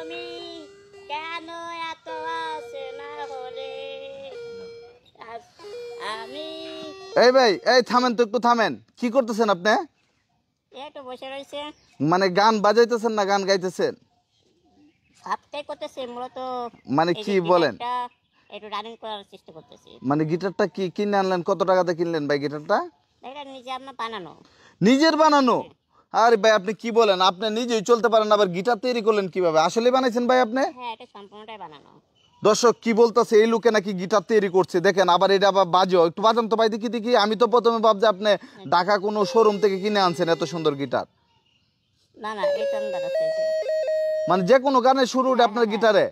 তুমি কেন এত আসে না হলে আমি এই ভাই, এই থামেন তো, একটু থামেন। কি করতেছেন আপনি? একটু বসে রয়েছে। মানে গান বাজাইতেছেন না গান গাইতেছেন? সবটাই করতেছি মূলত। মানে এই কি যে বলেন? গিটারটা একটু রানিং করার চেষ্টা করতেছি। মানে গিটারটা কি কিনে আনলেন? কত টাকাতে কিনলেন ভাই গিটারটা? এটা নিজে আপনার বানানো। নিজের বানানো? আরে ভাই আপনি কি বলেন? আপনি নিজেই চলতে পারেন, আবার গিটার তৈরি করলেন কিভাবে? আসলে বানাইছেন ভাই আপনি? হ্যাঁ, এটা সম্পূর্ণটাই বানানো। দর্শক কি বলতেছে, এই লোকে নাকি গিটার তৈরি করছে। দেখেন আবার এটা আবার বাজো, একটু বাজান তো ভাই, দেখি দেখি। আমি তো প্রথমে ভাবছি আপনি ঢাকা কোনো শোরুম থেকে কিনে আনছেন এত সুন্দর গিটার। না না, এটা আমি বানাচ্ছি। মানে যে কোনো গানের শুরুটা আপনার গিটারে?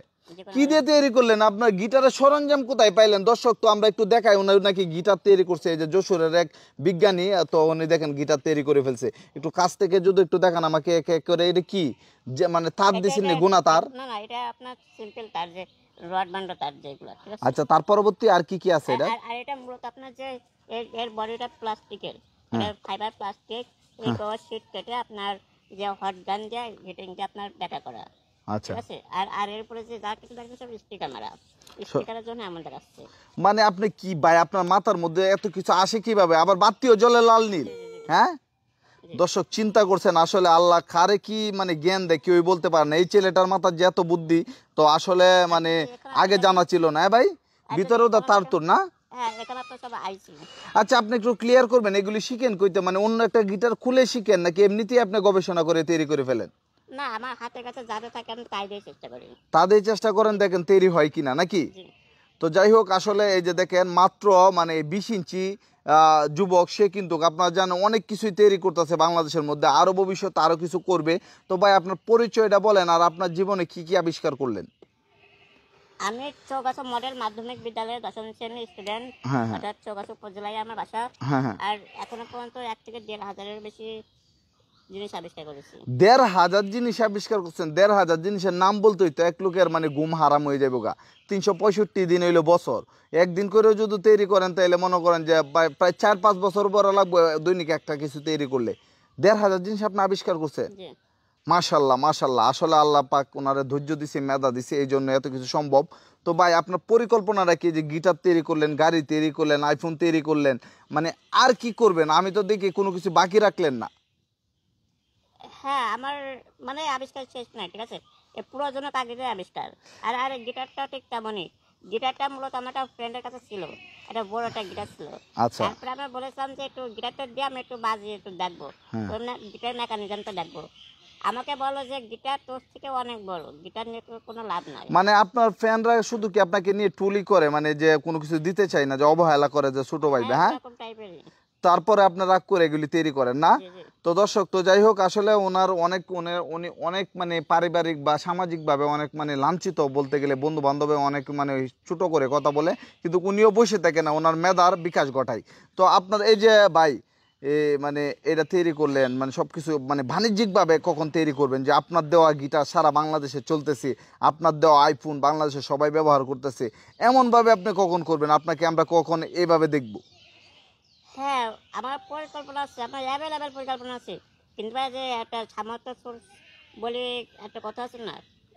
কি দিয়ে তৈরি করলেন? আপনার গিটারের সরঞ্জাম কোথায় পাইলেন? দর্শক তো আমরা একটু দেখাই, উনি নাকি গিটার তৈরি করছে। এই যে যশোরের এক বিজ্ঞানী, তো উনি দেখেন গিটার তৈরি করে ফেলছে। একটু কাছ থেকে যদি একটু দেখান আমাকে এক এক করে। এটা কি যে মানে তার দিছেন না, গুণা তার? না না, এটা আপনার সিম্পল তার, যে রড বান্ড তার যেগুলো, ঠিক আছে। আচ্ছা, তার পরবর্তী আর কি কি আছে এটা? আর এটা মূলত আপনার যে এর বডিটা প্লাস্টিকের, এটা ফাইবার প্লাস্টিক। এই কভার শিট কেটে আপনার যে হট গান যায় হিটিং দিয়ে আপনার ব্যাটা করা, আচ্ছা। ঠিক আছে। আর এর উপরে যে যা কিছু দেখছেন সব স্টিকার মারা, স্টিকারের জন্য এমন দেখাচ্ছে। মানে আপনি কি ভাই, আপনার মাথার মধ্যে এত কিছু আসে কিভাবে? আবার বাতিও জ্বলে লাল নীল, হ্যাঁ? দর্শক চিন্তা করছেন আসলে আল্লাহ কারে কি মানে জ্ঞান দেয় কেউই বলতে পারে না। এই ছেলেটার মাথার যে এত বুদ্ধি, তো আসলে মানে আগে জানা ছিল না ভাই। ভিতরেও তো তার তো না। হ্যাঁ, এখানে আপনার সব আইসি। আচ্ছা, আপনি একটু ক্লিয়ার করবেন এগুলি শিখেন কইতে? মানে অন্য একটা গিটার খুলে শিখেন নাকি এমনিতেই আপনি গবেষণা করে তৈরি করে ফেলেন? না, আমার হাতের কাছে যাদের থাকে আমি তাই দিয়ে চেষ্টা করি। তাদের চেষ্টা করেন, দেখেন তৈরি হয় কিনা নাকি? জি। তো যাই হোক, আসলে এই যে দেখেন মাত্র মানে 20 ইঞ্চি যুবক, সে কিন্তু আপনারা জানেন অনেক কিছুই তৈরি করতেছে বাংলাদেশের মধ্যে, আরো ভবিষ্যতে আরো কিছু করবে। তো ভাই আপনার পরিচয়টা বলেন, আর আপনার জীবনে কি কি আবিষ্কার করলেন? আমি চৌগাছা মডেল মাধ্যমিক বিদ্যালয়ের 10ম শ্রেণীর স্টুডেন্ট। হ্যাঁ হ্যাঁ অর্থাৎ চৌগাছা উপজেলায় আমার বাসা। হ্যাঁ হ্যাঁ। আর এখনো পর্যন্ত 1 থেকে 1.5 হাজারের বেশি জিনিস আবিষ্কার করেছি। 1,500 জিনিস আবিষ্কার করছেন? 1,500 জিনিসের নাম বলতেই তো এক লোকের মানে ঘুম হারাম হয়ে যাবে গা। 365 দিন হইলো বছর, একদিন করে যদি তৈরি করেন তাহলে মনে করেন যে প্রায় 4-5 বছর পর লাগবে দৈনিক একটা কিছু তৈরি করলে। 1,500 জিনিস আপনি আবিষ্কার করছেন? জি। মাশাল্লাহ মাশাল্লাহ, আসলে আল্লাহ পাক ওনারে ধৈর্য দিছে, মেধা দিছে, এই জন্য এত কিছু সম্ভব। তো ভাই আপনার পরিকল্পনাটা কি? যে গিটার তৈরি করলেন, গাড়ি তৈরি করলেন, আইফোন তৈরি করলেন, মানে আর কি করবেন? আমি তো দেখি কোনো কিছু বাকি রাখলেন না। হ্যাঁ, আমার মানে আবিষ্কার শেষ নাই, ঠিক আছে। এ পুরোজনক আগের আবিষ্কার। আর গিটারটা ঠিক তেমনই। গিটারটা মূলত আমার একটা ফ্রেন্ডের কাছে ছিল, একটা বড় একটা গিটার ছিল। আচ্ছা। তারপরে আমরা বলেছিলাম যে একটু গিটারটা দিয়ে আমি একটু বাজিয়ে একটু দেখবো, গিটার মেকানিজমটা দেখবো। আমাকে বললো যে গিটার তোর থেকে অনেক বড়, গিটার নিয়ে তোর কোনো লাভ নাই। মানে আপনার ফ্যানরা শুধু কি আপনাকে নিয়ে টুলি করে, মানে যে কোনো কিছু দিতে চাই না, যে অবহেলা করে, যে ছোট ভাই? হ্যাঁ, হ্যাঁ, এরকম টাইপেরই। তারপরে আপনার রাগ করে এগুলি তৈরি করেন না? জি জি। তো দর্শক, তো যাই হোক, আসলে ওনার অনেক উনি অনেক মানে পারিবারিক বা সামাজিকভাবে অনেক মানে লাঞ্ছিত বলতে গেলে, বন্ধু বান্ধবে অনেক মানে ছোট করে কথা বলে, কিন্তু উনিও বসে থাকে না, ওনার মেধার বিকাশ ঘটায়। তো আপনার এই যে ভাই মানে এটা তৈরি করলেন, মানে সবকিছু মানে বাণিজ্যিকভাবে কখন তৈরি করবেন? যে আপনার দেওয়া গিটার সারা বাংলাদেশে চলতেছে, আপনার দেওয়া আইফোন বাংলাদেশে সবাই ব্যবহার করতেছে, এমনভাবে আপনি কখন করবেন? আপনাকে আমরা কখন এইভাবে দেখব? হ্যাঁ, আমার পরিকল্পনা আছে, আপনার অ্যাভেলেবেল পরিকল্পনা আছে। কিন্তু ভাই যে একটা সামর্থ্য সোর্স বলে একটা কথা আছে না,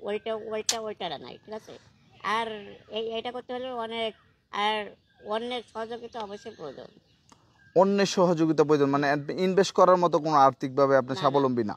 ওইটা নাই, ঠিক আছে। আর এইটা করতে হলে অনেক, আর অন্যের সহযোগিতা অবশ্যই প্রয়োজন। অন্যের সহযোগিতা প্রয়োজন? মানে ইনভেস্ট করার মতো কোনো আর্থিকভাবে আপনি না না স্বাবলম্বী না?